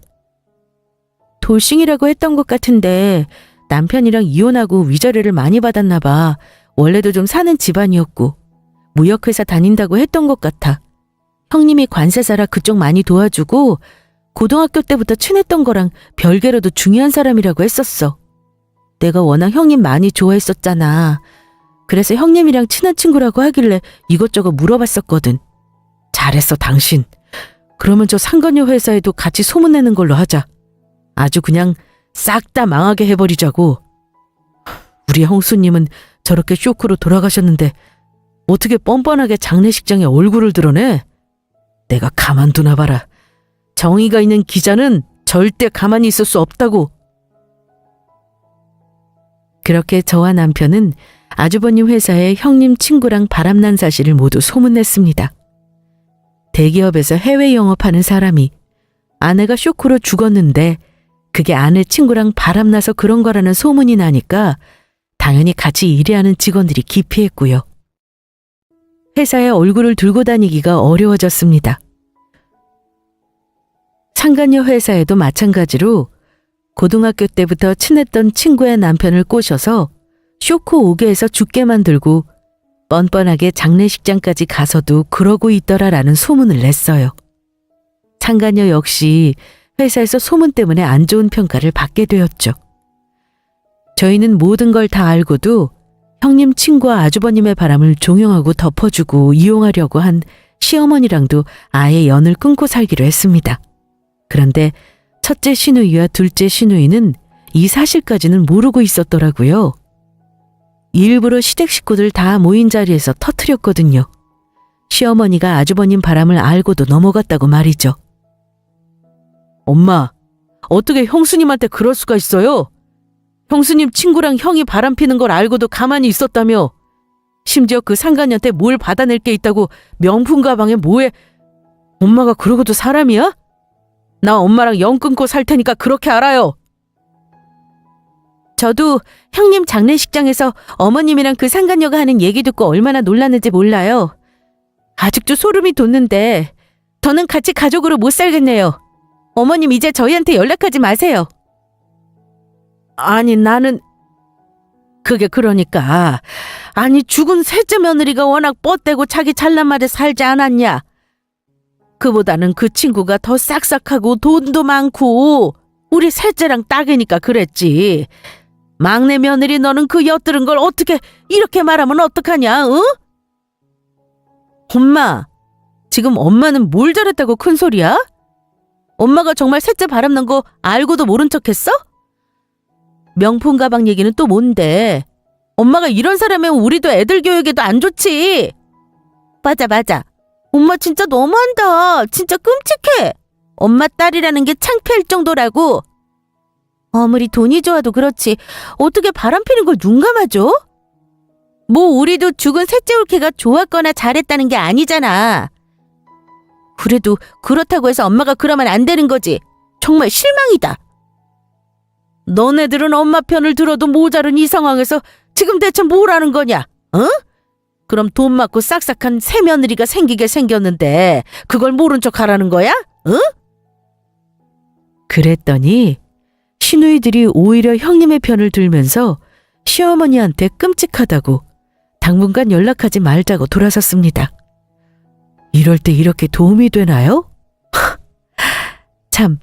돌싱이라고 했던 것 같은데 남편이랑 이혼하고 위자료를 많이 받았나 봐. 원래도 좀 사는 집안이었고 무역회사 다닌다고 했던 것 같아. 형님이 관세사라 그쪽 많이 도와주고 고등학교 때부터 친했던 거랑 별개로도 중요한 사람이라고 했었어. 내가 워낙 형님 많이 좋아했었잖아. 그래서 형님이랑 친한 친구라고 하길래 이것저것 물어봤었거든. 잘했어, 당신. 그러면 저 상간녀 회사에도 같이 소문내는 걸로 하자. 아주 그냥 싹 다 망하게 해버리자고. 우리 형수님은 저렇게 쇼크로 돌아가셨는데 어떻게 뻔뻔하게 장례식장에 얼굴을 드러내? 내가 가만두나 봐라. 정의가 있는 기자는 절대 가만히 있을 수 없다고. 그렇게 저와 남편은 아주버님 회사에 형님 친구랑 바람난 사실을 모두 소문냈습니다. 대기업에서 해외 영업하는 사람이 아내가 쇼크로 죽었는데 그게 아내 친구랑 바람나서 그런 거라는 소문이 나니까 당연히 같이 일해하는 직원들이 기피했고요. 회사에 얼굴을 들고 다니기가 어려워졌습니다. 상간녀 회사에도 마찬가지로 고등학교 때부터 친했던 친구의 남편을 꼬셔서 쇼크 오게 해서 죽게 만들고 뻔뻔하게 장례식장까지 가서도 그러고 있더라라는 소문을 냈어요. 상간녀 역시 회사에서 소문 때문에 안 좋은 평가를 받게 되었죠. 저희는 모든 걸 다 알고도 형님 친구와 아주버님의 바람을 종용하고 덮어주고 이용하려고 한 시어머니랑도 아예 연을 끊고 살기로 했습니다. 그런데 첫째 시누이와 둘째 시누이는 이 사실까지는 모르고 있었더라고요. 일부러 시댁 식구들 다 모인 자리에서 터뜨렸거든요. 시어머니가 아주버님 바람을 알고도 넘어갔다고 말이죠. 엄마, 어떻게 형수님한테 그럴 수가 있어요? 형수님 친구랑 형이 바람 피는 걸 알고도 가만히 있었다며. 심지어 그 상간녀한테 뭘 받아낼 게 있다고 명품 가방에 뭐해. 엄마가 그러고도 사람이야? 나 엄마랑 연 끊고 살 테니까 그렇게 알아요. 저도 형님 장례식장에서 어머님이랑 그 상간녀가 하는 얘기 듣고 얼마나 놀랐는지 몰라요. 아직도 소름이 돋는데 더는 같이 가족으로 못 살겠네요. 어머님 이제 저희한테 연락하지 마세요. 아니 나는... 그게 그러니까 아니 죽은 셋째 며느리가 워낙 뻗대고 자기 잘난 말에 살지 않았냐. 그보다는 그 친구가 더 싹싹하고 돈도 많고 우리 셋째랑 딱이니까 그랬지. 막내 며느리 너는 그 엿들은 걸 어떻게 이렇게 말하면 어떡하냐, 응? 엄마, 지금 엄마는 뭘 잘했다고 큰 소리야? 엄마가 정말 셋째 바람난 거 알고도 모른 척했어? 명품 가방 얘기는 또 뭔데? 엄마가 이런 사람이면 우리도 애들 교육에도 안 좋지. 맞아. 엄마 진짜 너무한다. 진짜 끔찍해. 엄마 딸이라는 게 창피할 정도라고. 아무리 돈이 좋아도 그렇지 어떻게 바람피는 걸 눈 감아줘? 뭐 우리도 죽은 셋째 올케가 좋았거나 잘했다는 게 아니잖아. 그래도 그렇다고 해서 엄마가 그러면 안 되는 거지. 정말 실망이다. 너네들은 엄마 편을 들어도 모자른 이 상황에서 지금 대체 뭘 하는 거냐? 어? 그럼 돈 많고 싹싹한 새며느리가 생기게 생겼는데 그걸 모른 척 하라는 거야? 어? 그랬더니 시누이들이 오히려 형님의 편을 들면서 시어머니한테 끔찍하다고 당분간 연락하지 말자고 돌아섰습니다. 이럴 때 이렇게 도움이 되나요? 참,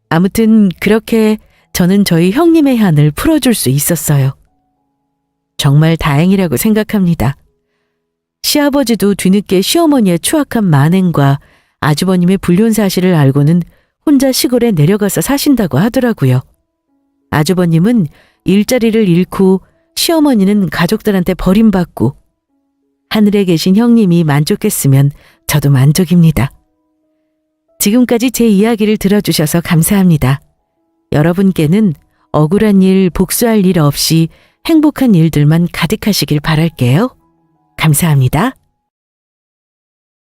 아무튼 그렇게 저는 저희 형님의 한을 풀어줄 수 있었어요. 정말 다행이라고 생각합니다. 시아버지도 뒤늦게 시어머니의 추악한 만행과 아주버님의 불륜 사실을 알고는 혼자 시골에 내려가서 사신다고 하더라고요. 아주버님은 일자리를 잃고 시어머니는 가족들한테 버림받고 하늘에 계신 형님이 만족했으면 저도 만족입니다. 지금까지 제 이야기를 들어주셔서 감사합니다. 여러분께는 억울한 일, 복수할 일 없이 행복한 일들만 가득하시길 바랄게요. 감사합니다.